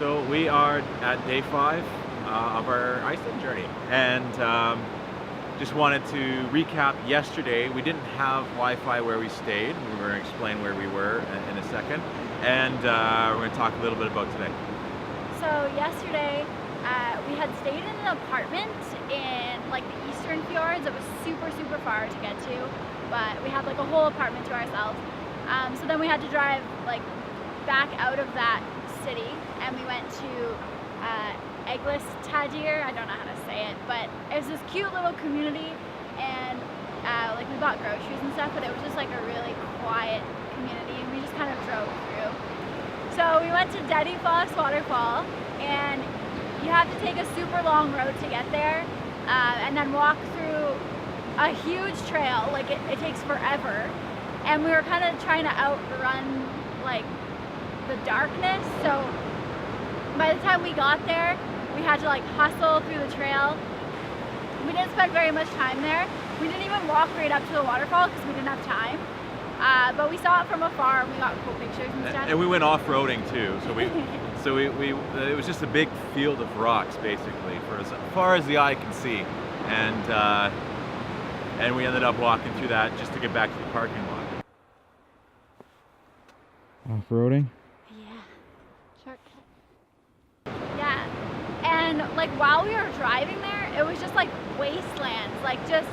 So we are at day 5 of our Iceland journey, and just wanted to recap yesterday. We didn't have Wi-Fi where we stayed. We're going to explain where we were in a second, and we're going to talk a little bit about today. So yesterday, we had stayed in an apartment in like the eastern fjords. It was super far to get to, but we had like a whole apartment to ourselves. So then we had to drive like back out of that city, and we went to Iceland. I don't know how to say it, but it was this cute little community, and like we bought groceries and stuff, but it was just like a really quiet community, and we just kind of drove through. So we went to Foss waterfall, and you have to take a super long road to get there, and then walk through a huge trail. Like it takes forever, and we were kind of trying to outrun like the darkness. So by the time we got there, we had to like hustle through the trail. We didn't spend very much time there. We didn't even walk right up to the waterfall because we didn't have time. But we saw it from afar, and we got cool pictures and stuff. And we went off-roading too. So it was just a big field of rocks basically for as far as the eye can see, and we ended up walking through that just to get back to the parking lot. Off-roading? Yeah, and like while we were driving there, it was just like wastelands. Like just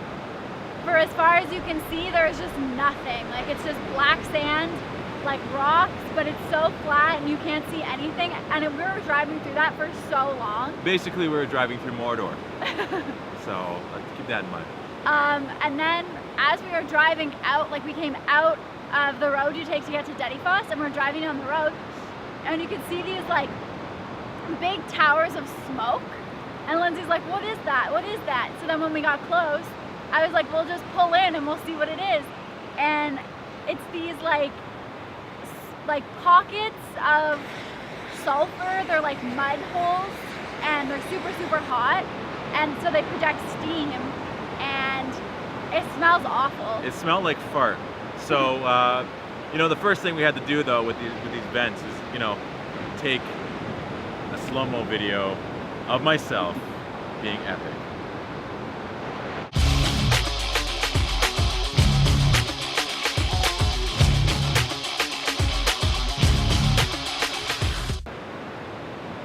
for as far as you can see, there's just nothing. Like it's just black sand, like rocks, but it's so flat and you can't see anything. And we were driving through that for so long. Basically, we were driving through Mordor. So let's keep that in mind. And then as we were driving out, like we came out of the road you take to get to Foss, and we're driving down the road, and you could see these like big towers of smoke, and Lindsay's like, what is that? What is that? So then when we got close, I was like, we'll just pull in and we'll see what it is. And it's these like pockets of sulfur. They're like mud holes, and they're super hot, and so they project steam, and it smells awful. It smelled like fart. So the first thing we had to do though with these vents is take a slow-mo video of myself being epic.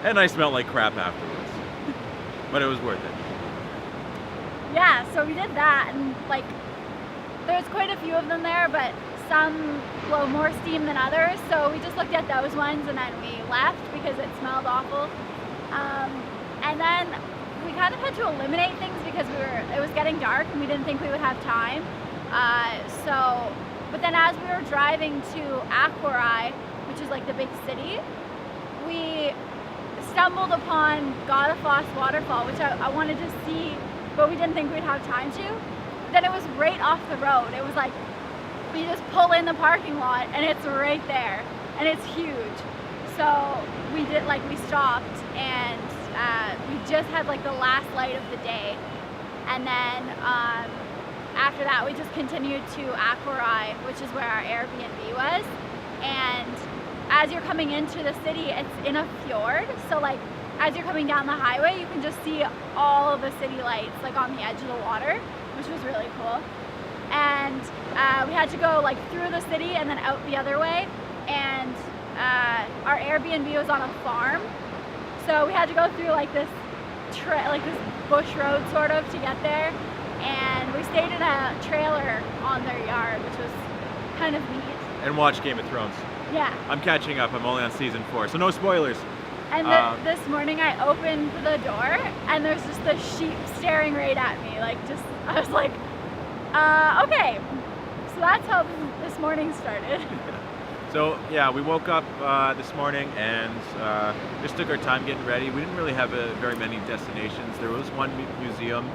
And I smelled like crap afterwards, but it was worth it. Yeah, so we did that, and like there's quite a few of them there, but some blow more steam than others, so we just looked at those ones and then we left because it smelled awful. And then we kind of had to eliminate things because it was getting dark and we didn't think we would have time. But then as we were driving to Aquarai, which is like the big city, we stumbled upon Foss waterfall, which I wanted to see, but we didn't think we'd have time to. Then it was right off the road. It was like, you just pull in the parking lot and it's right there, and it's huge. So we stopped, and we just had like the last light of the day, and then after that we just continued to Aquarai, which is where our Airbnb was. And as you're coming into the city, it's in a fjord, so like as you're coming down the highway, you can just see all of the city lights like on the edge of the water, which was really cool. And we had to go like through the city and then out the other way, and our Airbnb was on a farm, so we had to go through like this bush road sort of to get there, and we stayed in a trailer on their yard, which was kind of neat. And watch Game of Thrones. Yeah. I'm catching up. I'm only on season 4, so no spoilers. And this morning I opened the door, and there's just the sheep staring right at me. I was like, okay. So that's how this morning started. So yeah, we woke up this morning and just took our time getting ready. We didn't really have very many destinations. There was one museum.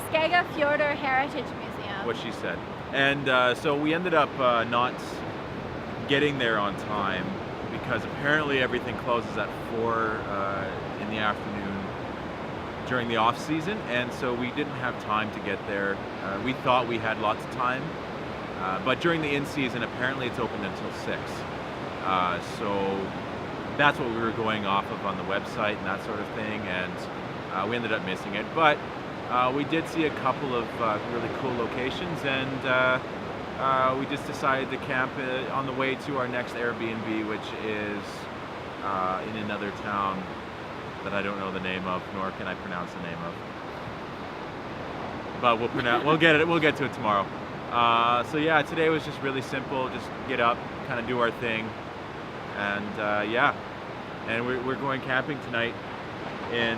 Skagga Fjordur Heritage Museum. What she said. And so we ended up not getting there on time because apparently everything closes at 4 in the afternoon during the off season, and so we didn't have time to get there. We thought we had lots of time, but during the in season apparently it's open until 6. So that's what we were going off of on the website and that sort of thing, and we ended up missing it. But we did see a couple of really cool locations, and we just decided to camp on the way to our next Airbnb, which is in another town that I don't know the name of, nor can I pronounce the name of. But we'll get to it tomorrow. So yeah, today was just really simple. Just get up, kind of do our thing, and yeah. And we're going camping tonight in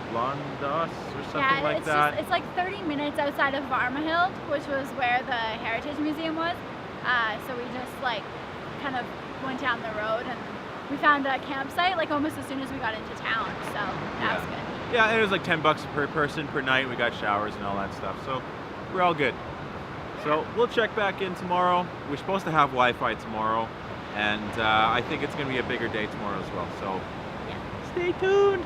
Blondos or something like that. It's like 30 minutes outside of Varmahild, which was where the Heritage Museum was. So we just like kind of went down the road, and we found a campsite like almost as soon as we got into town. So that was good. Yeah, it was like $10 per person per night. We got showers and all that stuff, so we're all good. So we'll check back in tomorrow. We're supposed to have Wi-Fi tomorrow, and I think it's going to be a bigger day tomorrow as well. So Yeah. stay tuned.